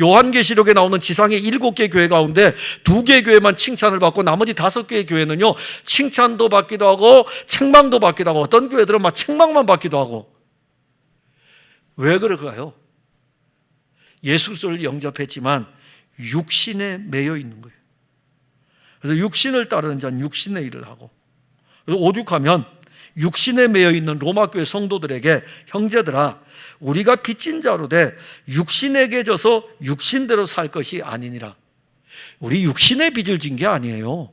A: 요한계시록에 나오는 지상의 7개 교회 가운데 2개 교회만 칭찬을 받고 나머지 5개의 교회는요, 칭찬도 받기도 하고 책망도 받기도 하고, 어떤 교회들은 막 책망만 받기도 하고. 왜 그럴까요? 예수 그리스도를 영접했지만 육신에 매여 있는 거예요. 그래서 육신을 따르는 자는 육신의 일을 하고, 그래서 오죽하면 육신에 매여 있는 로마 교회 성도들에게, 형제들아, 우리가 빚진 자로 돼 육신에게 져서 육신대로 살 것이 아니니라. 우리 육신의 빚을 진 게 아니에요.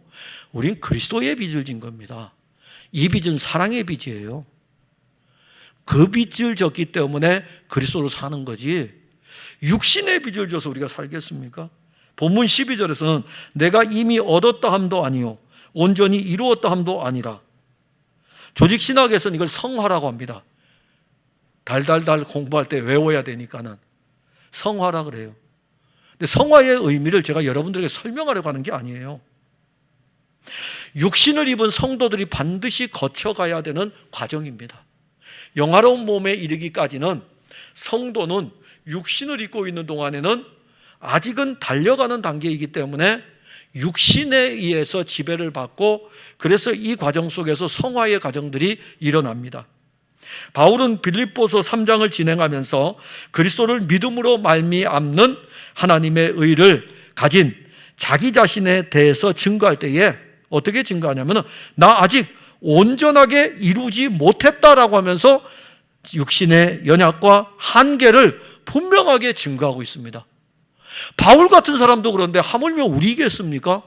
A: 우린 그리스도의 빚을 진 겁니다. 이 빚은 사랑의 빚이에요. 그 빚을 졌기 때문에 그리스도로 사는 거지, 육신의 빚을 져서 우리가 살겠습니까? 본문 12절에서는 내가 이미 얻었다 함도 아니요 온전히 이루었다 함도 아니라. 조직신학에서는 이걸 성화라고 합니다. 달달달 공부할 때 외워야 되니까는 성화라 그래요. 근데 성화의 의미를 제가 여러분들에게 설명하려고 하는 게 아니에요. 육신을 입은 성도들이 반드시 거쳐가야 되는 과정입니다. 영화로운 몸에 이르기까지는 성도는 육신을 입고 있는 동안에는 아직은 달려가는 단계이기 때문에 육신에 의해서 지배를 받고, 그래서 이 과정 속에서 성화의 과정들이 일어납니다. 바울은 빌립보서 3장을 진행하면서 그리스도를 믿음으로 말미암는 하나님의 의를 가진 자기 자신에 대해서 증거할 때에 어떻게 증거하냐면, 나 아직 온전하게 이루지 못했다라고 하면서 육신의 연약과 한계를 분명하게 증거하고 있습니다. 바울 같은 사람도 그런데 하물며 우리겠습니까?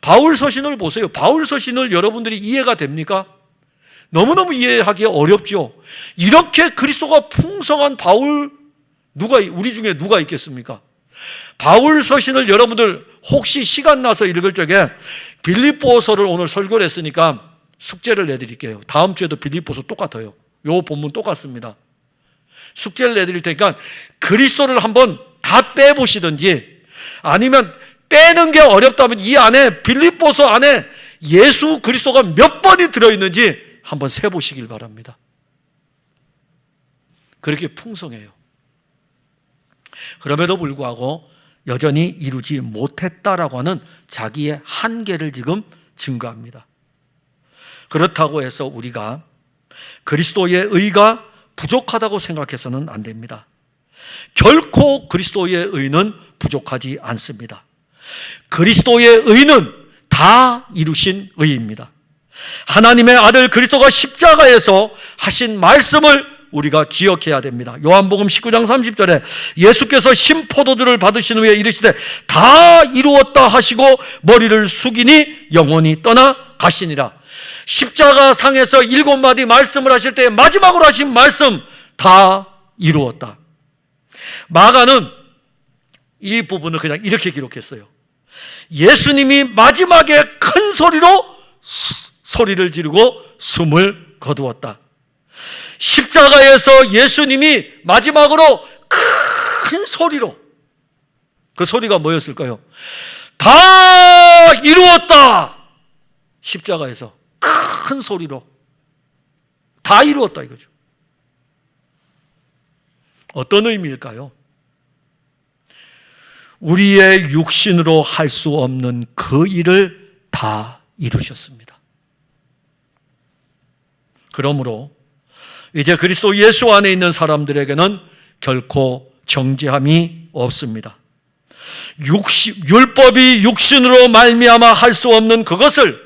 A: 바울 서신을 보세요. 바울 서신을 여러분들이 이해가 됩니까? 너무너무 이해하기 어렵죠. 이렇게 그리스도가 풍성한 바울, 우리 중에 누가 있겠습니까? 바울 서신을 여러분들 혹시 시간 나서 읽을 적에 빌립보서를 오늘 설교를 했으니까 숙제를 내드릴게요. 다음 주에도 빌립보서 똑같아요. 요 본문 똑같습니다. 숙제를 내드릴 테니까 그리스도를 한번 다 빼보시든지, 아니면 빼는 게 어렵다면 이 안에, 빌립보서 안에 예수 그리스도가 몇 번이 들어있는지 한번 세보시길 바랍니다. 그렇게 풍성해요. 그럼에도 불구하고 여전히 이루지 못했다라고 하는 자기의 한계를 지금 증거합니다. 그렇다고 해서 우리가 그리스도의 의가 부족하다고 생각해서는 안 됩니다. 결코 그리스도의 의는 부족하지 않습니다. 그리스도의 의는 다 이루신 의입니다. 하나님의 아들 그리스도가 십자가에서 하신 말씀을 우리가 기억해야 됩니다. 요한복음 19장 30절에 예수께서 신포도주를 받으신 후에 이르시되 다 이루었다 하시고 머리를 숙이니 영혼이 떠나 가시니라. 십자가 상에서 7마디 말씀을 하실 때 마지막으로 하신 말씀, 다 이루었다. 마가는 이 부분을 그냥 이렇게 기록했어요. 예수님이 마지막에 큰 소리로 소리를 지르고 숨을 거두었다. 십자가에서 예수님이 마지막으로 큰 소리로, 그 소리가 뭐였을까요? 다 이루었다. 십자가에서 큰 소리로 다 이루었다 이거죠. 어떤 의미일까요? 우리의 육신으로 할 수 없는 그 일을 다 이루셨습니다. 그러므로 이제 그리스도 예수 안에 있는 사람들에게는 결코 정죄함이 없습니다. 율법이 육신으로 말미암아 할 수 없는 그것을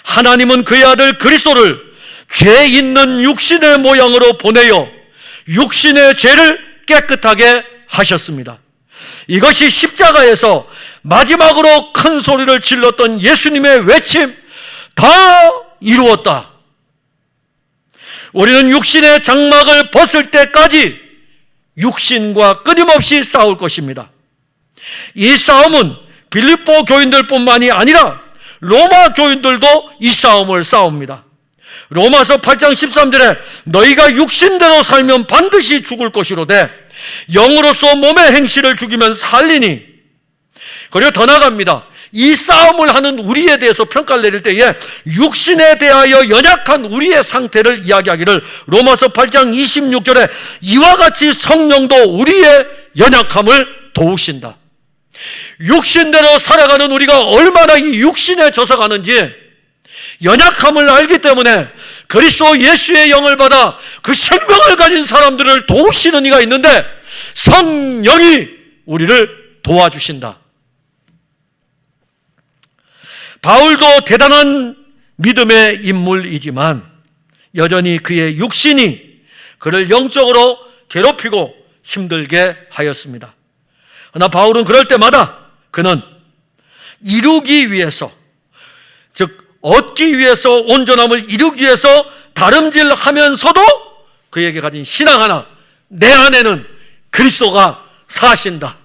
A: 하나님은 그의 아들 그리스도를 죄 있는 육신의 모양으로 보내어 육신의 죄를 깨끗하게 하셨습니다. 이것이 십자가에서 마지막으로 큰 소리를 질렀던 예수님의 외침, 다 이루었다. 우리는 육신의 장막을 벗을 때까지 육신과 끊임없이 싸울 것입니다. 이 싸움은 빌립보 교인들뿐만이 아니라 로마 교인들도 이 싸움을 싸웁니다. 로마서 8장 13절에 너희가 육신대로 살면 반드시 죽을 것이로되 영으로서 몸의 행실을 죽이면 살리니. 그리고 더 나아갑니다. 이 싸움을 하는 우리에 대해서 평가를 내릴 때에 육신에 대하여 연약한 우리의 상태를 이야기하기를 로마서 8장 26절에 이와 같이 성령도 우리의 연약함을 도우신다. 육신대로 살아가는 우리가 얼마나 이 육신에 져서가는지 연약함을 알기 때문에 그리스도 예수의 영을 받아 그 생명을 가진 사람들을 도우시는 이가 있는데 성령이 우리를 도와주신다. 바울도 대단한 믿음의 인물이지만 여전히 그의 육신이 그를 영적으로 괴롭히고 힘들게 하였습니다. 그러나 바울은 그럴 때마다 그는 이루기 위해서, 즉 얻기 위해서, 온전함을 이루기 위해서 다름질하면서도 그에게 가진 신앙 하나, 내 안에는 그리스도가 사신다.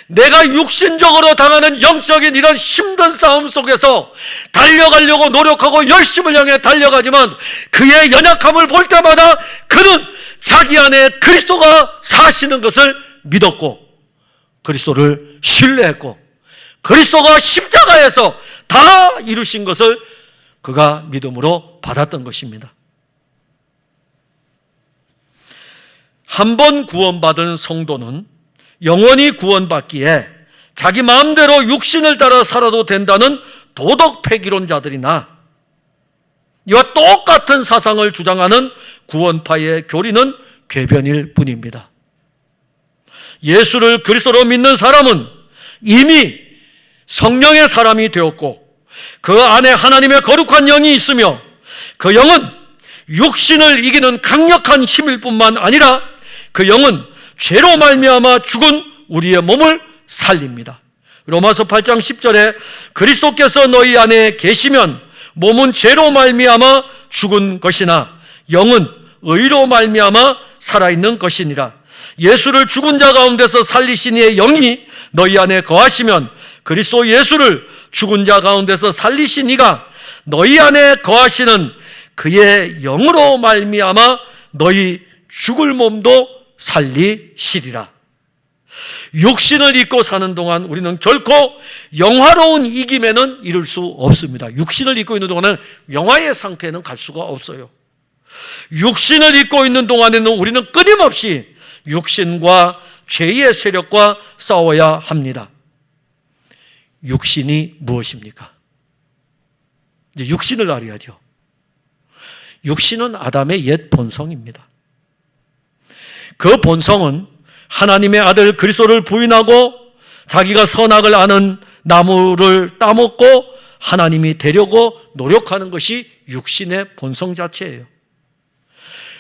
A: 내가 육신적으로 당하는 영적인 이런 힘든 싸움 속에서 달려가려고 노력하고 열심을 향해 달려가지만 그의 연약함을 볼 때마다 그는 자기 안에 그리스도가 사시는 것을 믿었고 그리스도를 신뢰했고 그리스도가 십자가에서 다 이루신 것을 그가 믿음으로 받았던 것입니다. 한 번 구원받은 성도는 영원히 구원받기에 자기 마음대로 육신을 따라 살아도 된다는 도덕 폐기론자들이나 이와 똑같은 사상을 주장하는 구원파의 교리는 궤변일 뿐입니다. 예수를 그리스도로 믿는 사람은 이미 성령의 사람이 되었고 그 안에 하나님의 거룩한 영이 있으며 그 영은 육신을 이기는 강력한 힘일 뿐만 아니라 그 영은 죄로 말미암아 죽은 우리의 몸을 살립니다. 로마서 8장 10절에 그리스도께서 너희 안에 계시면 몸은 죄로 말미암아 죽은 것이나 영은 의로 말미암아 살아있는 것이니라. 예수를 죽은 자 가운데서 살리신 이의 영이 너희 안에 거하시면 그리스도 예수를 죽은 자 가운데서 살리신 이가 너희 안에 거하시는 그의 영으로 말미암아 너희 죽을 몸도 살리시리라. 육신을 입고 사는 동안 우리는 결코 영화로운 이김에는 이룰 수 없습니다. 육신을 입고 있는 동안은 영화의 상태에는 갈 수가 없어요. 육신을 입고 있는 동안에는 우리는 끊임없이 육신과 죄의 세력과 싸워야 합니다. 육신이 무엇입니까? 이제 육신을 알아야죠. 육신은 아담의 옛 본성입니다. 그 본성은 하나님의 아들 그리스도를 부인하고 자기가 선악을 아는 나무를 따먹고 하나님이 되려고 노력하는 것이 육신의 본성 자체예요.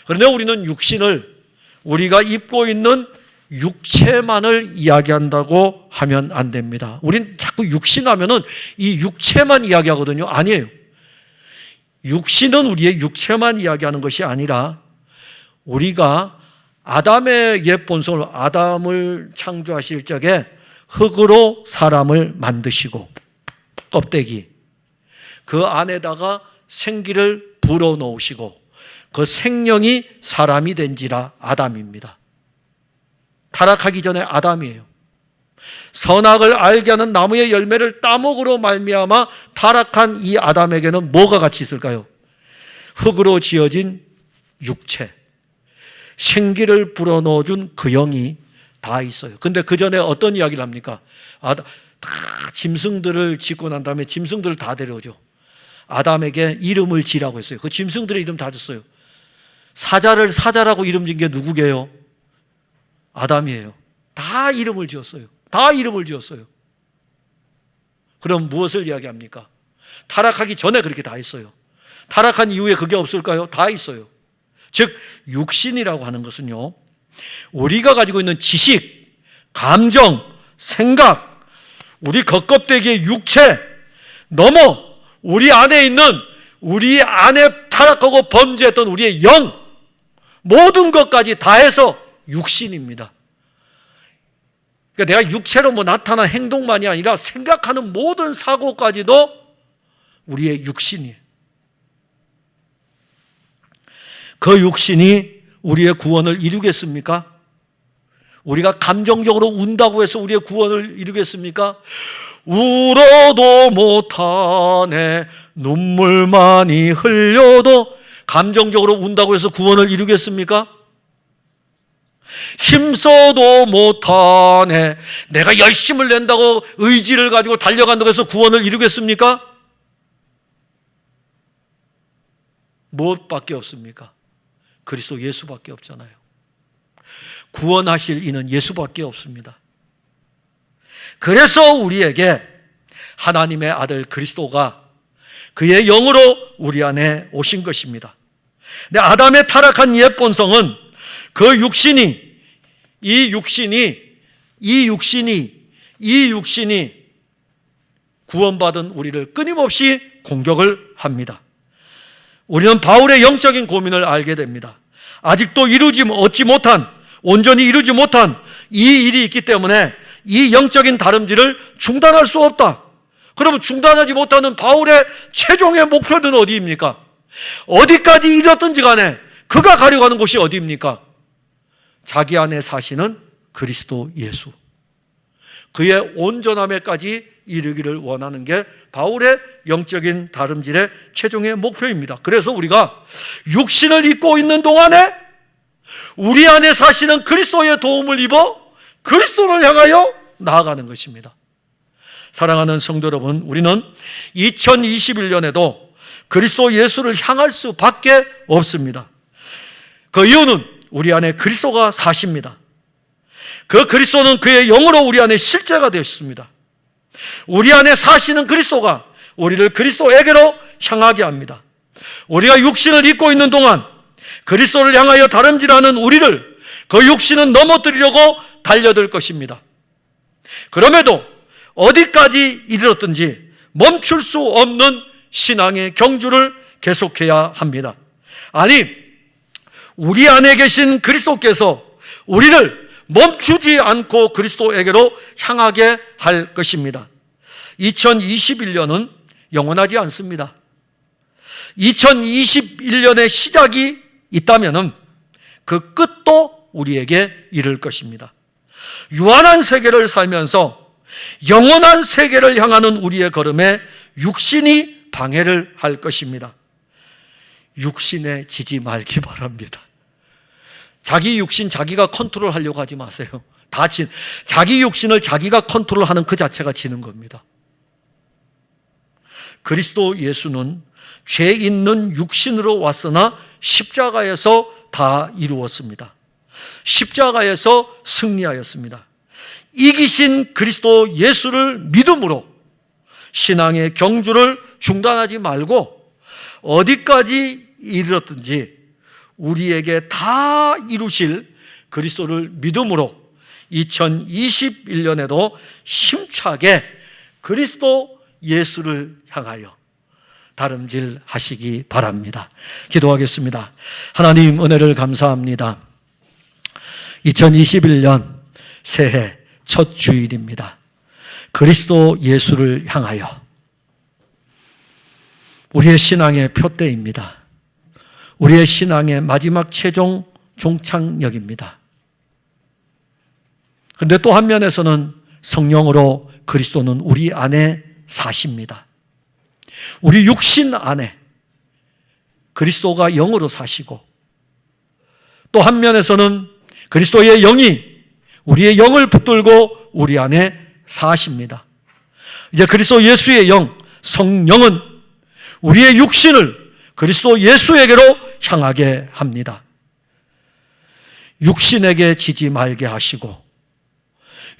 A: 그런데 우리는 육신을 우리가 입고 있는 육체만을 이야기한다고 하면 안 됩니다. 우린 자꾸 육신하면은 이 육체만 이야기하거든요. 아니에요. 육신은 우리의 육체만 이야기하는 것이 아니라 우리가 아담의 옛 본성을, 아담을 창조하실 적에 흙으로 사람을 만드시고 껍데기 그 안에다가 생기를 불어넣으시고 그 생명이 사람이 된지라 아담입니다. 타락하기 전에 아담이에요. 선악을 알게 하는 나무의 열매를 따먹으로 말미암아 타락한 이 아담에게는 뭐가 같이 있을까요? 흙으로 지어진 육체, 생기를 불어넣어준 그 영이 다 있어요. 근데 그 전에 어떤 이야기를 합니까? 다 짐승들을 짓고 난 다음에 짐승들을 다 데려오죠. 아담에게 이름을 지라고 했어요. 그 짐승들의 이름 다 줬어요. 사자를 사자라고 이름 진 게 누구게요? 아담이에요. 다 이름을 지었어요. 다 이름을 지었어요. 그럼 무엇을 이야기합니까? 타락하기 전에 그렇게 다 했어요. 타락한 이후에 그게 없을까요? 다 있어요. 즉 육신이라고 하는 것은요, 우리가 가지고 있는 지식, 감정, 생각, 우리 겉껍데기의 육체 넘어 우리 안에 있는, 우리 안에 타락하고 범죄했던 우리의 영, 모든 것까지 다 해서 육신입니다. 그러니까 내가 육체로 나타난 행동만이 아니라 생각하는 모든 사고까지도 우리의 육신이에요. 그 육신이 우리의 구원을 이루겠습니까? 우리가 감정적으로 운다고 해서 우리의 구원을 이루겠습니까? 울어도 못하네, 눈물만이 흘려도 감정적으로 운다고 해서 구원을 이루겠습니까? 힘써도 못하네, 내가 열심을 낸다고 의지를 가지고 달려간다고 해서 구원을 이루겠습니까? 무엇밖에 없습니까? 그리스도 예수밖에 없잖아요. 구원하실 이는 예수밖에 없습니다. 그래서 우리에게 하나님의 아들 그리스도가 그의 영으로 우리 안에 오신 것입니다. 근데 아담의 타락한 옛 본성은 그 이 육신이 구원받은 우리를 끊임없이 공격을 합니다. 우리는 바울의 영적인 고민을 알게 됩니다. 아직도 온전히 이루지 못한 이 일이 있기 때문에 이 영적인 다름질을 중단할 수 없다. 그러면 중단하지 못하는 바울의 최종의 목표는 어디입니까? 어디까지 이뤘든지 간에 그가 가려고 하는 곳이 어디입니까? 자기 안에 사시는 그리스도 예수, 그의 온전함에까지 이르기를 원하는 게 바울의 영적인 다름질의 최종의 목표입니다. 그래서 우리가 육신을 입고 있는 동안에 우리 안에 사시는 그리스도의 도움을 입어 그리스도를 향하여 나아가는 것입니다. 사랑하는 성도 여러분, 우리는 2021년에도 그리스도 예수를 향할 수밖에 없습니다. 그 이유는 우리 안에 그리스도가 사십니다. 그 그리스도는 그의 영으로 우리 안에 실제가 되었습니다. 우리 안에 사시는 그리스도가 우리를 그리스도에게로 향하게 합니다. 우리가 육신을 입고 있는 동안 그리스도를 향하여 다름질하는 우리를 그 육신은 넘어뜨리려고 달려들 것입니다. 그럼에도 어디까지 이르렀든지 멈출 수 없는 신앙의 경주를 계속해야 합니다. 아니, 우리 안에 계신 그리스도께서 우리를 멈추지 않고 그리스도에게로 향하게 할 것입니다. 2021년은 영원하지 않습니다. 2021년의 시작이 있다면 그 끝도 우리에게 이를 것입니다. 유한한 세계를 살면서 영원한 세계를 향하는 우리의 걸음에 육신이 방해를 할 것입니다. 육신에 지지 말기 바랍니다. 자기 육신 자기가 컨트롤하려고 하지 마세요. 자기 육신을 자기가 컨트롤하는 그 자체가 지는 겁니다. 그리스도 예수는 죄 있는 육신으로 왔으나 십자가에서 다 이루었습니다. 십자가에서 승리하였습니다. 이기신 그리스도 예수를 믿음으로 신앙의 경주를 중단하지 말고 어디까지 이르렀든지 우리에게 다 이루실 그리스도를 믿음으로 2021년에도 힘차게 그리스도 예수를 향하여 다름질 하시기 바랍니다. 기도하겠습니다. 하나님, 은혜를 감사합니다. 2021년 새해 첫 주일입니다. 그리스도 예수를 향하여 우리의 신앙의 표대입니다. 우리의 신앙의 마지막 최종 종착역입니다. 그런데 또 한면에서는 성령으로 그리스도는 우리 안에 사십니다. 우리 육신 안에 그리스도가 영으로 사시고, 또 한면에서는 그리스도의 영이 우리의 영을 붙들고 우리 안에 사십니다. 이제 그리스도 예수의 영, 성령은 우리의 육신을 그리스도 예수에게로 향하게 합니다. 육신에게 지지 말게 하시고,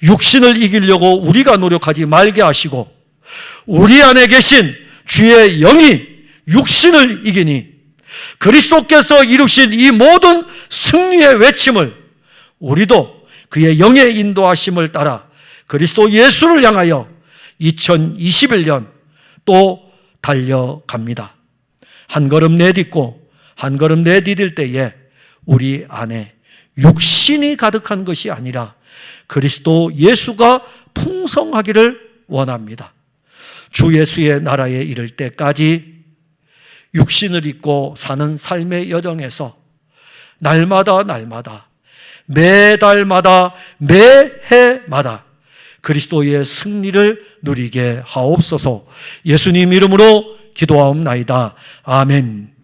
A: 육신을 이기려고 우리가 노력하지 말게 하시고, 우리 안에 계신 주의 영이 육신을 이기니 그리스도께서 이루신 이 모든 승리의 외침을 우리도 그의 영의 인도하심을 따라 그리스도 예수를 향하여 2021년 또 달려갑니다. 한 걸음 내딛고 한 걸음 내디딜 때에 우리 안에 육신이 가득한 것이 아니라 그리스도 예수가 풍성하기를 원합니다. 주 예수의 나라에 이를 때까지 육신을 입고 사는 삶의 여정에서 날마다 매달마다 매해마다 그리스도의 승리를 누리게 하옵소서. 예수님 이름으로 기도하옵나이다. 아멘.